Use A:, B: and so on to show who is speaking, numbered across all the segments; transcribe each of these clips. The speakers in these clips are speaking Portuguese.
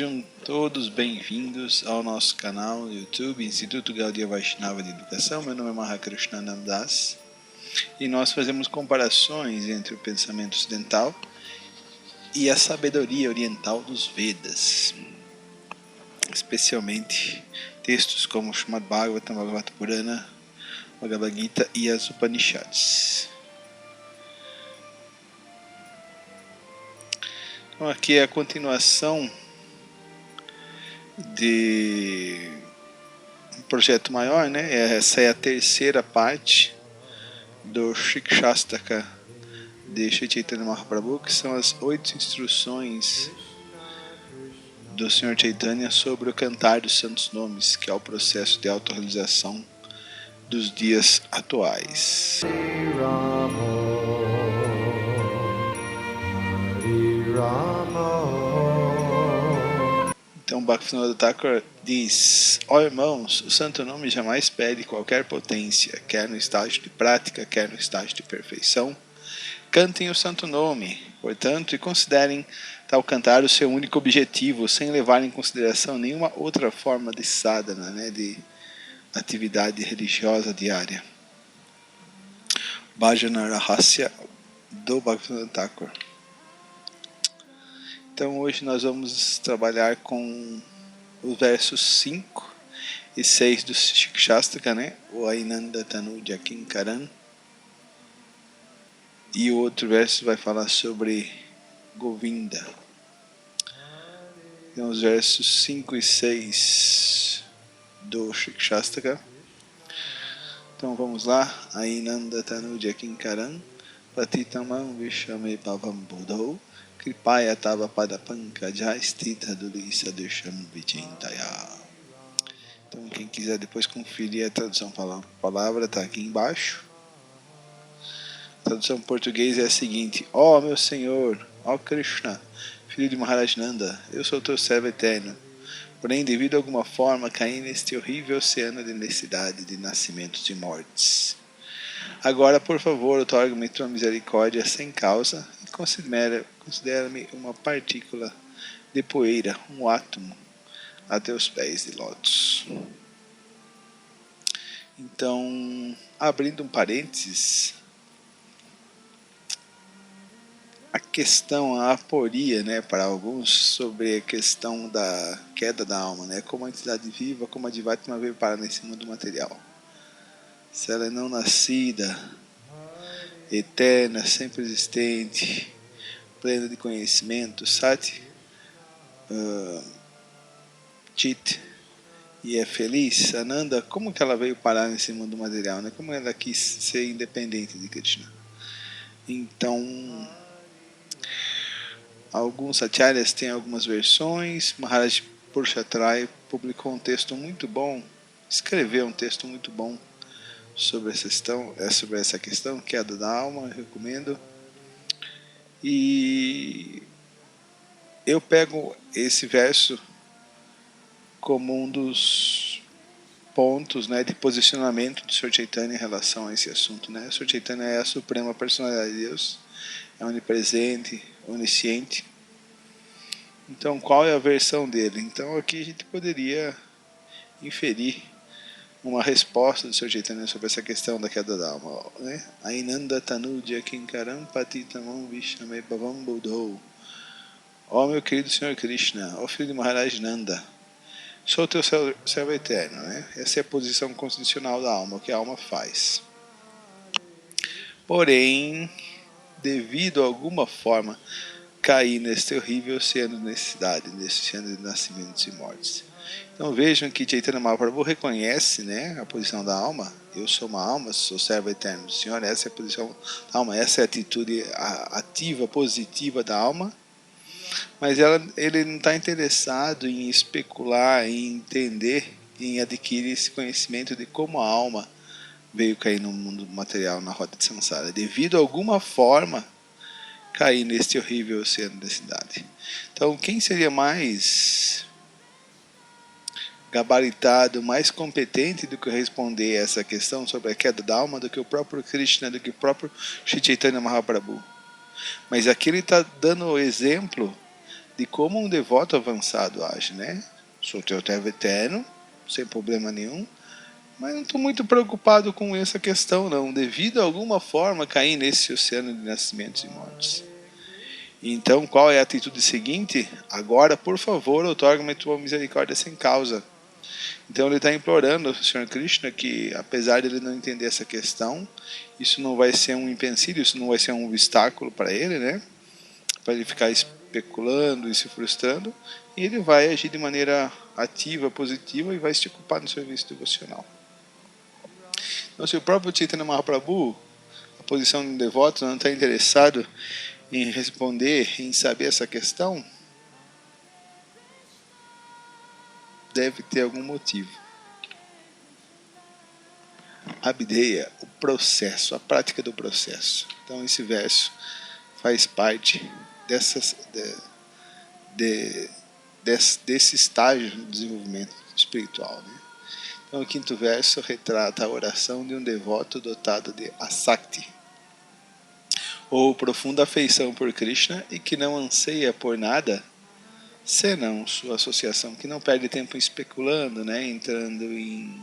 A: Sejam todos bem-vindos ao nosso canal no YouTube, Instituto Gaudiya Vaishnava de Educação. Meu nome é Mahakrishnananda Das e nós fazemos comparações entre o pensamento ocidental e a sabedoria oriental dos Vedas, especialmente textos como Srimad Bhagavatam, Bhagavata Purana, Bhagavad Gita e as Upanishads. Então aqui é a continuação de um projeto maior, né? Essa é a terceira parte do Shikshastaka de Sri Chaitanya Mahaprabhu, que são as 8 instruções do Sr. Chaitanya sobre o cantar dos santos nomes, que é o processo de autorrealização dos dias atuais. Então Bhaktivinoda Thakur diz: ó irmãos, o santo nome jamais pede qualquer potência, quer no estágio de prática, quer no estágio de perfeição. Cantem o santo nome, portanto, e considerem tal cantar o seu único objetivo, sem levar em consideração nenhuma outra forma de sadhana, né, de atividade religiosa diária. Bhajana Rahasya do Bhaktivinoda Thakur. Então hoje nós vamos trabalhar com os versos 5 e 6 do Shikshastaka, né? O Ainanda Tanuja Kinkaran. E o outro verso vai falar sobre Govinda. Então os versos 5 e 6 do Shikshastaka. Então vamos lá. Ainanda Tanuja Kinkaran Patitamam Vishame Pavam Buddho Kripaya Tava Padapankaja Stita Dulisa Desham Vichintaya. Então quem quiser depois conferir a tradução palavra está aqui embaixo. A tradução em português é a seguinte: ó meu Senhor, ó Krishna, filho de Maharaj Nanda, eu sou teu servo eterno, porém devido a alguma forma caí neste horrível oceano de necessidade, de nascimentos e mortes. Agora, por favor, otorga-me tua misericórdia sem causa e considera-me uma partícula de poeira, um átomo, a teus pés de lótus. Então, abrindo um parênteses, a questão, a aporia, né, para alguns sobre a questão da queda da alma, né, como a entidade viva, como a Divatma veio parar nesse mundo material. Se ela é não nascida, eterna, sempre existente, plena de conhecimento, Sati, Chit, e é feliz, Ananda, como que ela veio parar nesse mundo material, né? Como ela quis ser independente de Krishna. Então, alguns acharyas têm algumas versões. Maharaj Purushatrai publicou um texto muito bom, escreveu um texto muito bom sobre essa questão, queda da alma, eu recomendo. E eu pego esse verso como um dos pontos, né, de posicionamento do Sr. Chaitanya em relação a esse assunto, né? O Sr. Chaitanya é a suprema personalidade de Deus, é onipresente, onisciente. Então, qual é a versão dele? Então, aqui a gente poderia inferir uma resposta do Sr. Chaitanya sobre essa questão da queda da alma, né? Ainanda Tanuja Kinkaram Patitamam Vishame Bhavam Buddho. Ó meu querido Sr. Krishna, ó filho de Maharaj Nanda, sou teu servo eterno, né? Essa é a posição constitucional da alma, o que a alma faz. Porém, devido a alguma forma, caí neste horrível oceano de necessidade, nesse oceano de nascimentos e mortes. Então vejam que Chaitanya Mahaprabhu reconhece, né, a posição da alma. Eu sou uma alma, sou servo eterno do Senhor. Essa é a posição da alma, essa é a atitude ativa, positiva da alma. Mas ele não está interessado em especular, em entender, em adquirir esse conhecimento de como a alma veio cair no mundo material, na roda de samsara. Devido a alguma forma, cair neste horrível oceano da cidade. Então, quem seria mais gabaritado, mais competente do que responder essa questão sobre a queda da alma do que o próprio Krishna, do que o próprio Sri Chaitanya Mahaprabhu? Mas aqui ele está dando o exemplo de como um devoto avançado age, né? Sou teu servo eterno, sem problema nenhum, mas não estou muito preocupado com essa questão, não. Devido a alguma forma cair nesse oceano de nascimentos e mortes. Então, qual é a atitude seguinte? Agora, por favor, outorga-me tua misericórdia sem causa. Então ele está implorando ao Senhor Krishna que, apesar de ele não entender essa questão, isso não vai ser um empecilho, isso não vai ser um obstáculo para ele, né? Para ele ficar especulando e se frustrando, e ele vai agir de maneira ativa, positiva e vai se ocupar no serviço devocional. Então, se o próprio Chaitanya Mahaprabhu, a posição de um devoto, não está interessado em responder, em saber essa questão, deve ter algum motivo. Abdeia, o processo, a prática do processo. Então esse verso faz parte desse estágio do desenvolvimento espiritual, né? Então o quinto verso retrata a oração de um devoto dotado de asakti, ou profunda afeição por Krishna e que não anseia por nada senão sua associação, que não perde tempo especulando, né, entrando em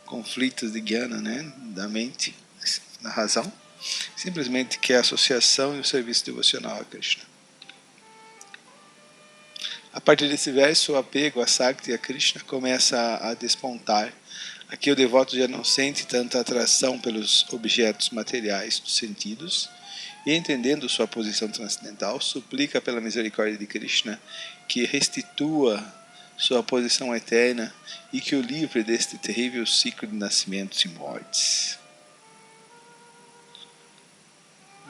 A: conflitos de jnana, né, da mente, da razão, simplesmente quer a associação e o serviço devocional a Krishna. A partir desse verso, o apego a Sakti e a Krishna começa a despontar. Aqui o devoto já não sente tanta atração pelos objetos materiais dos sentidos e, entendendo sua posição transcendental, suplica pela misericórdia de Krishna que restitua sua posição eterna e que o livre deste terrível ciclo de nascimentos e mortes.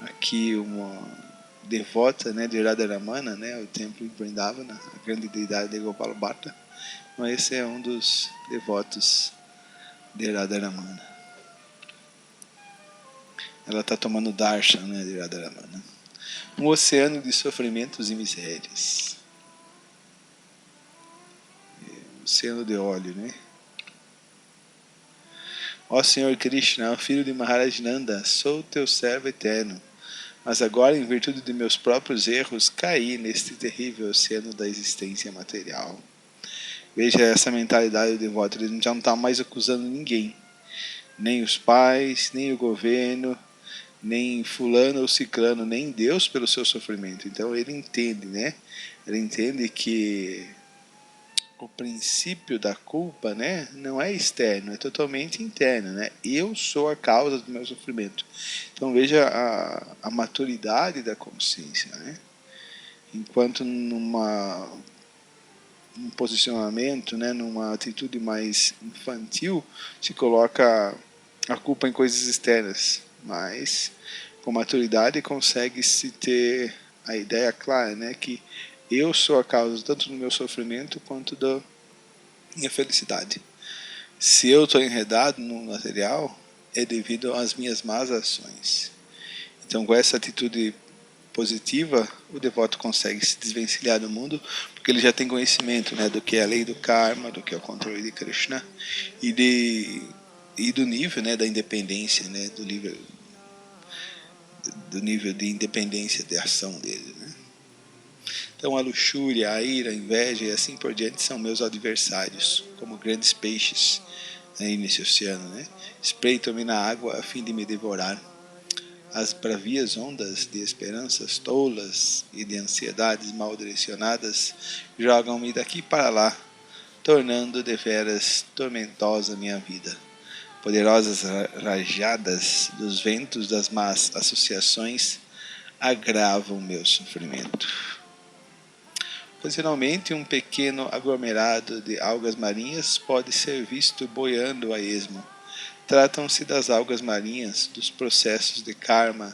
A: Aqui uma devota, né, de Radharamana, né, o templo de Vrindavana, a grande deidade de Gopala Bhatta. Mas esse é um dos devotos de Radharamana. Ela está tomando darshan, né, de Radharamana. Um oceano de sofrimentos e misérias. Um oceano de óleo, né? Ó Senhor Krishna, filho de Maharaj Nanda, sou teu servo eterno. Mas agora, em virtude de meus próprios erros, caí neste terrível oceano da existência material. Veja essa mentalidade do devoto, ele já não está mais acusando ninguém. Nem os pais, nem o governo, nem fulano ou ciclano, nem Deus pelo seu sofrimento. Então ele entende, né? Ele entende que o princípio da culpa, né, não é externo, é totalmente interno, né? Eu sou a causa do meu sofrimento. Então veja a maturidade da consciência, né? Enquanto num posicionamento, né, numa atitude mais infantil, se coloca a culpa em coisas externas, mas com maturidade consegue-se ter a ideia clara, né, que eu sou a causa tanto do meu sofrimento quanto da minha felicidade. Se eu estou enredado no material, é devido às minhas más ações. Então, com essa atitude positiva, o devoto consegue se desvencilhar do mundo, porque ele já tem conhecimento, né, do que é a lei do karma, do que é o controle de Krishna e do nível, né, da independência, né, do nível de independência de ação dele, né? Então a luxúria, a ira, a inveja e assim por diante são meus adversários, como grandes peixes aí nesse oceano, né? Espreitam-me na água a fim de me devorar. As bravias ondas de esperanças tolas e de ansiedades mal direcionadas jogam-me daqui para lá, tornando deveras tormentosa minha vida. Poderosas rajadas dos ventos das más associações agravam meu sofrimento. Ocasionalmente, um pequeno aglomerado de algas marinhas pode ser visto boiando a esmo. Tratam-se das algas marinhas, dos processos de karma,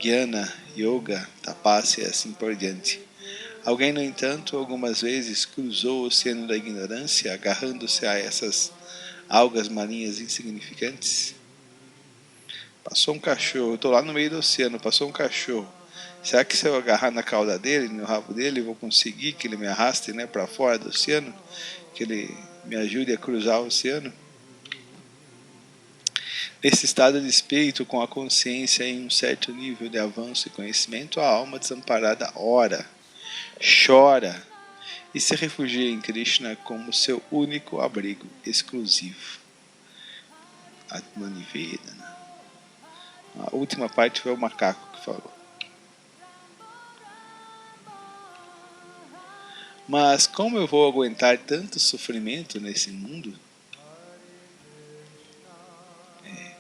A: jnana, yoga, tapasya e assim por diante. Alguém, no entanto, algumas vezes cruzou o oceano da ignorância, agarrando-se a essas algas marinhas insignificantes? Passou um cachorro, eu estou lá no meio do oceano, passou um cachorro. Será que se eu agarrar na cauda dele, no rabo dele, eu vou conseguir que ele me arraste, né, para fora do oceano? Que ele me ajude a cruzar o oceano? Nesse estado de espírito, com a consciência em um certo nível de avanço e conhecimento, a alma desamparada ora, chora e se refugia em Krishna como seu único abrigo exclusivo. Atmanivedana. A última parte foi o macaco que falou. Mas como eu vou aguentar tanto sofrimento nesse mundo?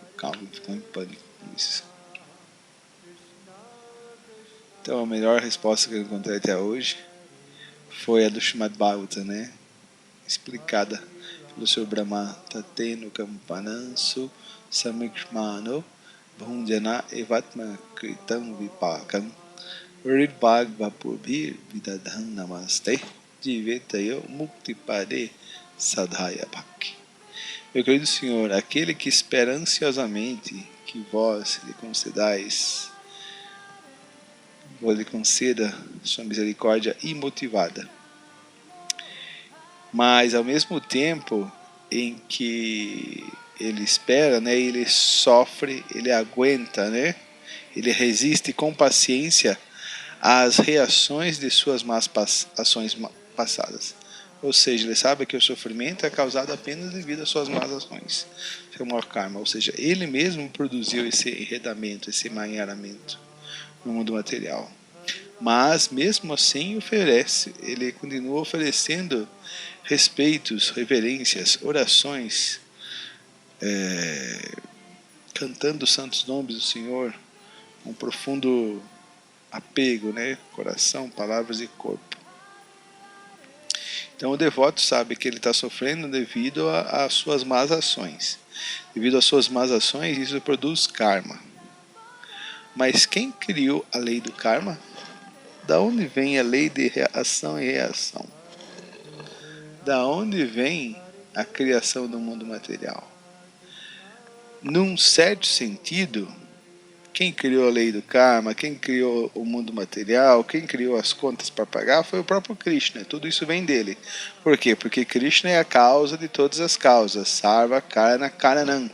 A: O Calvin ficou em pânico com isso. Então a melhor resposta que eu encontrei até hoje foi a do Srimad Bhagavatam, né? Explicada pelo Sr. Brahma. Tateno Kampanansu Samikshmano Bhunjana Evatma Kritam Vipakam Ridbhagva Purbi Vidadhan Namaste Jivetayo Mukti Pade Sadhaya Bhakti. Meu querido Senhor, aquele que espera ansiosamente que vós lhe concedais, vós lhe conceda sua misericórdia imotivada. Mas ao mesmo tempo em que ele espera, né, ele sofre, ele aguenta, né, ele resiste com paciência às reações de suas más ações passadas. Ou seja, ele sabe que o sofrimento é causado apenas devido às suas más ações, seu maior karma. Ou seja, ele mesmo produziu esse enredamento, esse emaranhamento no mundo material. Mas mesmo assim ele continua oferecendo respeitos, reverências, orações, cantando os santos nomes do Senhor, um profundo apego, né? Coração, palavras e corpo. Então o devoto sabe que ele está sofrendo devido às suas más ações. Devido às suas más ações, isso produz karma. Mas quem criou a lei do karma? Da onde vem a lei de ação e reação? Da onde vem a criação do mundo material? Num certo sentido, quem criou a lei do karma, quem criou o mundo material, quem criou as contas para pagar foi o próprio Krishna. Tudo isso vem dele. Por quê? Porque Krishna é a causa de todas as causas. Sarva Karana Karanam.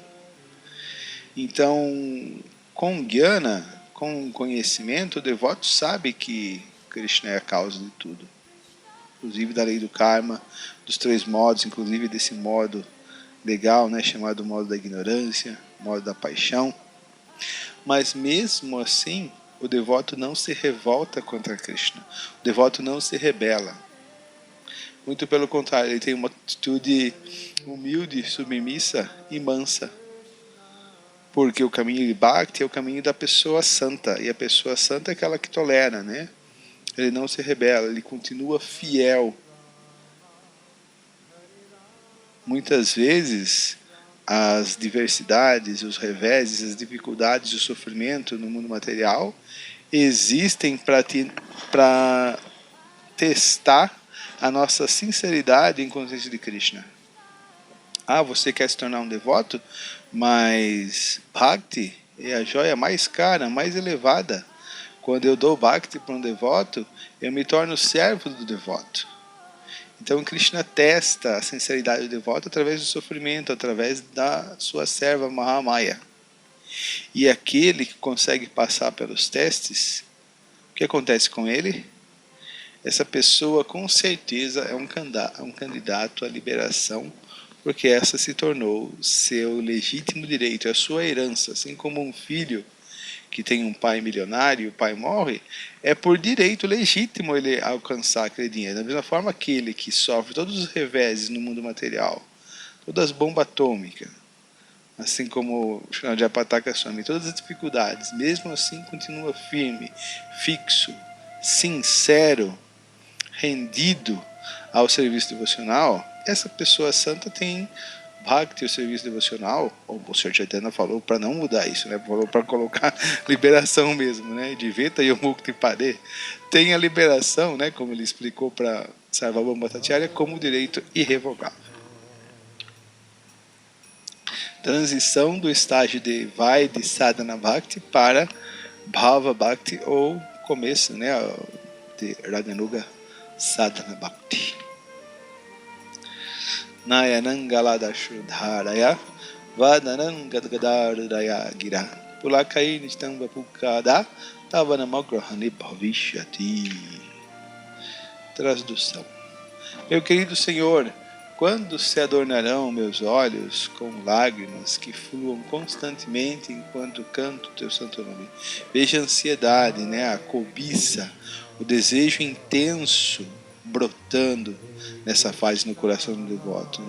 A: Então, com Jnana, com conhecimento, o devoto sabe que Krishna é a causa de tudo. Inclusive da lei do karma, dos 3 modos, inclusive desse modo legal, né, chamado modo da ignorância, modo da paixão. Mas mesmo assim, o devoto não se revolta contra Krishna. O devoto não se rebela. Muito pelo contrário, ele tem uma atitude humilde, submissa e mansa. Porque o caminho de Bhakti é o caminho da pessoa santa. E a pessoa santa é aquela que tolera, né? Ele não se rebela, ele continua fiel. Muitas vezes as diversidades, os reveses, as dificuldades e o sofrimento no mundo material existem para testar a nossa sinceridade em consciência de Krishna. Ah, você quer se tornar um devoto? Mas Bhakti é a joia mais cara, mais elevada. Quando eu dou Bhakti para um devoto, eu me torno servo do devoto. Então Krishna testa a sinceridade do devoto através do sofrimento, através da sua serva Mahamaya. E aquele que consegue passar pelos testes, o que acontece com ele? Essa pessoa com certeza é um candidato à liberação, porque essa se tornou seu legítimo direito, é a sua herança, assim como um filho que tem um pai milionário e o pai morre, é por direito legítimo ele alcançar aquele dinheiro. Da mesma forma, aquele que sofre todos os reveses no mundo material, todas as bombas atômicas, assim como o Srimad Japataka Swami, todas as dificuldades, mesmo assim continua firme, fixo, sincero, rendido ao serviço devocional. Essa pessoa santa tem Bhakti, o serviço devocional. O Sr. Chaitanya falou para não mudar isso, né? Falou para colocar liberação mesmo, né? De Veta e Mukti Pade. Tem a liberação, né? Como ele explicou para Sarvabhauma Bhattacharya, como direito irrevogável. Transição do estágio de Sadhana Bhakti para Bhava Bhakti, ou começo, né? De Raganuga Sadhana Bhakti. Nayanangaladashudharaya Vadanam Gadgadardaya Gira Pulakai Nistamba Pukada Tavanamagrahani Bhavishyati. Tradução. Meu querido Senhor, quando se adornarão meus olhos com lágrimas que fluam constantemente enquanto canto teu santo nome? Veja a ansiedade, a cobiça, o desejo intenso brotando nessa fase no coração do devoto,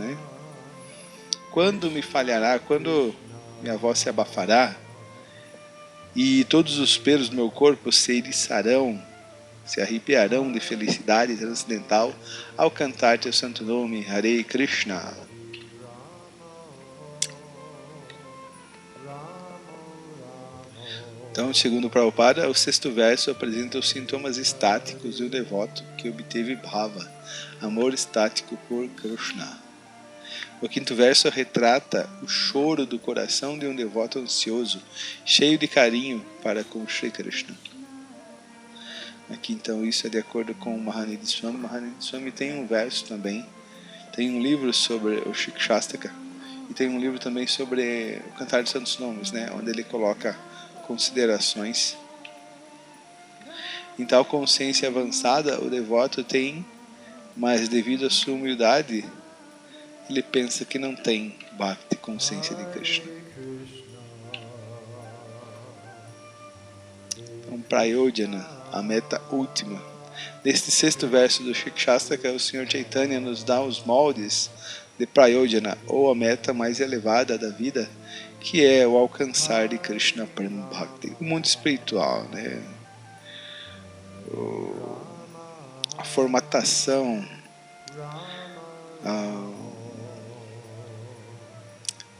A: Quando me falhará, quando minha voz se abafará e todos os pelos do meu corpo se eriçarão, se arrepiarão de felicidade transcendental ao cantar teu santo nome, Hare Krishna. Então, segundo Prabhupada, o sexto verso apresenta os sintomas estáticos do devoto que obteve bhava, amor estático por Krishna. O quinto verso retrata o choro do coração de um devoto ansioso, cheio de carinho para com Shri Krishna. Aqui então isso é de acordo com o Mahanidhi Swami. Mahanidhi Swami tem um verso também, tem um livro sobre o Shikshastaka e tem um livro também sobre o Cantar dos Santos Nomes, onde ele coloca considerações. Em tal consciência avançada, o devoto tem, mas devido à sua humildade, ele pensa que não tem Bhakti, consciência de Krishna. Então, Prayojana, a meta última. Neste sexto verso do Shikshastaka, o Sr. Chaitanya nos dá os moldes de Prayojana, ou a meta mais elevada da vida, que é o alcançar de Krishna Prema Bhakti, o mundo espiritual, a formatação,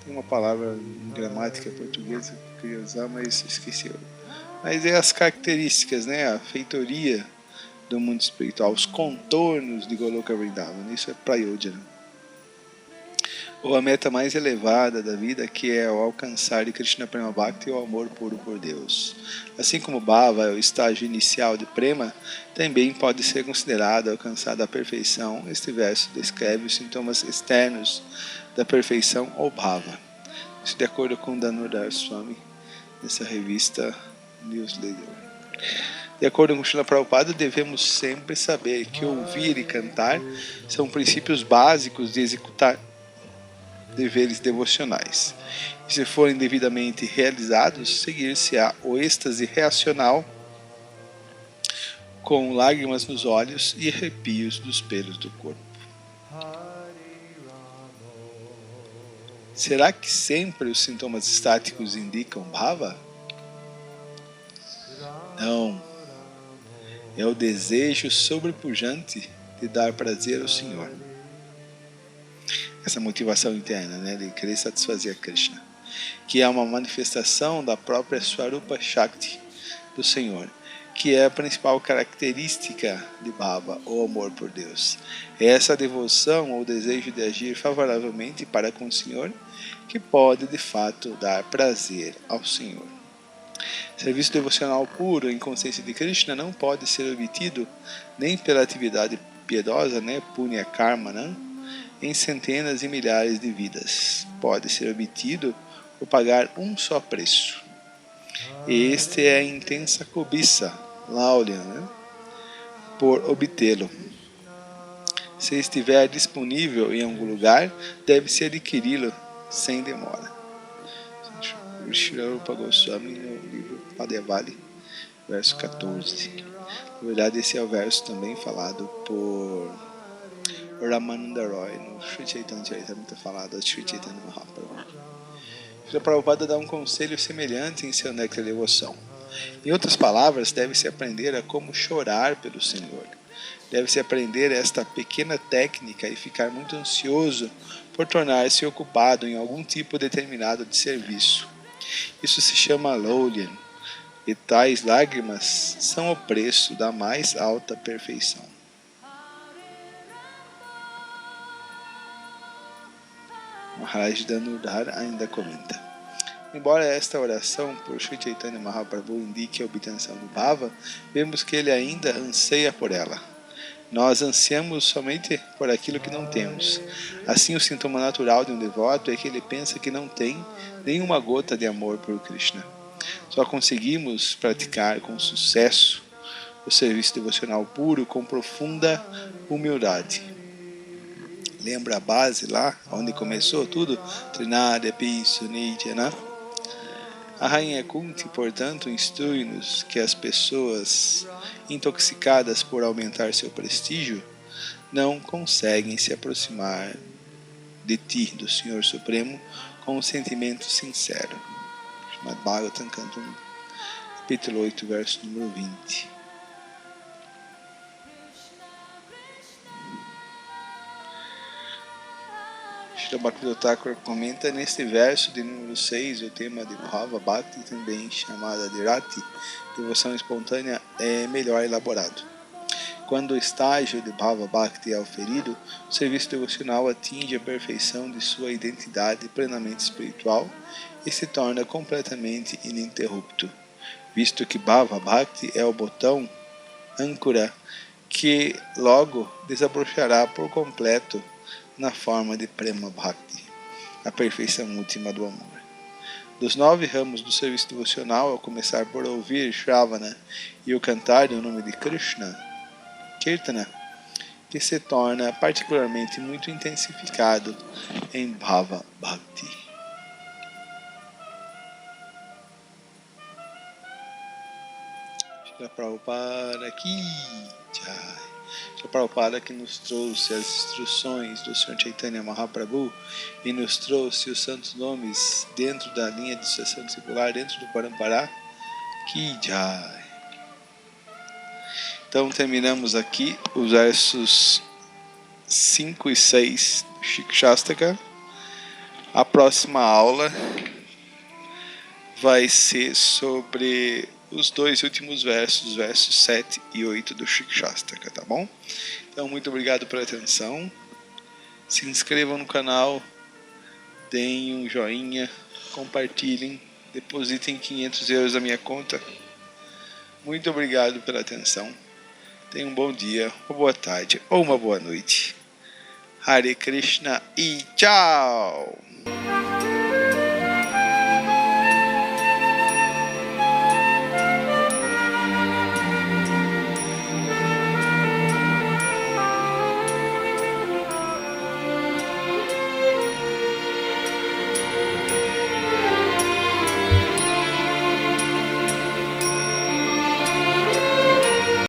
A: tem uma palavra em gramática portuguesa que eu queria usar, mas esqueci. Mas é as características, a feitoria do mundo espiritual, os contornos de Goloka Vrindavan, isso é Prayojana. Ou a meta mais elevada da vida, que é o alcançar de Krishna Prema Bhakti, o amor puro por Deus. Assim como Bhava é o estágio inicial de Prema, também pode ser considerado alcançada a perfeição. Este verso descreve os sintomas externos da perfeição ou Bhava. Isso de acordo com Danurdhar Swami, nessa revista Newsletter. De acordo com Srila Prabhupada, devemos sempre saber que ouvir e cantar são princípios básicos de executar deveres devocionais. E se forem devidamente realizados, seguir-se-á o êxtase reacional com lágrimas nos olhos e arrepios dos pelos do corpo. Será que sempre os sintomas estáticos indicam bhava? Não. É o desejo sobrepujante de dar prazer ao Senhor. Essa motivação interna, de querer satisfazer a Krishna, que é uma manifestação da própria Swarupa Shakti do Senhor, que é a principal característica de Bhava, ou amor por Deus. É essa devoção ou desejo de agir favoravelmente para com o Senhor que pode de fato dar prazer ao Senhor. Serviço devocional puro em consciência de Krishna não pode ser obtido nem pela atividade piedosa, punya karma, em centenas e milhares de vidas. Pode ser obtido por pagar um só preço. E este é a intensa cobiça, Laulia, por obtê-lo. Se estiver disponível em algum lugar, deve-se adquiri-lo sem demora. Srila Rupa Goswami no livro Padevali, verso 14. Na verdade, esse é o verso também falado por Ramananda Roy no Sri Chaitanya Charitamrita, falado a Sri Chaitanya Mahaprabhu. Srila Prabhupada dá um conselho semelhante em seu Néctar de Devoção. Em outras palavras, deve-se aprender a como chorar pelo Senhor. Deve-se aprender esta pequena técnica e ficar muito ansioso por tornar-se ocupado em algum tipo determinado de serviço. Isso se chama Lolyan, e tais lágrimas são o preço da mais alta perfeição. Maharaj Danurdhar ainda comenta: embora esta oração por Sri Chaitanya Mahaprabhu indique a obtenção do Bhava, vemos que ele ainda anseia por ela. Nós ansiamos somente por aquilo que não temos. Assim, o sintoma natural de um devoto é que ele pensa que não tem nenhuma gota de amor por Krishna. Só conseguimos praticar com sucesso o serviço devocional puro com profunda humildade. Lembra a base lá, onde começou tudo? Trinada, Piso, Nitya, né? A rainha Kunti, portanto, instrui-nos que as pessoas intoxicadas por aumentar seu prestígio não conseguem se aproximar de ti, do Senhor Supremo, com um sentimento sincero. Srimad Bhagavatam, canto 1, capítulo 8, verso número 20. Srila Bhaktivinoda Thakur comenta neste verso de número 6, o tema de Bhava Bhakti, também chamada de Rati, devoção espontânea, é melhor elaborado. Quando o estágio de Bhava Bhakti é oferido, o serviço devocional atinge a perfeição de sua identidade plenamente espiritual e se torna completamente ininterrupto, visto que Bhava Bhakti é o botão âncora que logo desabrochará por completo na forma de Prema Bhakti, a perfeição última do amor. Dos 9 ramos do serviço devocional, ao começar por ouvir Shravana e o cantar em nome de Krishna, Kirtana, que se torna particularmente muito intensificado em Bhava Bhakti. Shri Prabhupada aqui, Shri Prabhupada que nos trouxe as instruções do Sr. Chaitanya Mahaprabhu e nos trouxe os santos nomes dentro da linha de sucessão discipular, dentro do Parampara, Ki Jai. Então terminamos aqui os versos 5 e 6 do Shikshastaka. A próxima aula vai ser sobre os 2 últimos versos, versos 7 e 8 do Shikshastaka, tá bom? Então, muito obrigado pela atenção. Se inscrevam no canal, deem um joinha, compartilhem, depositem 500 euros na minha conta. Muito obrigado pela atenção. Tenham um bom dia, uma boa tarde ou uma boa noite. Hare Krishna e tchau!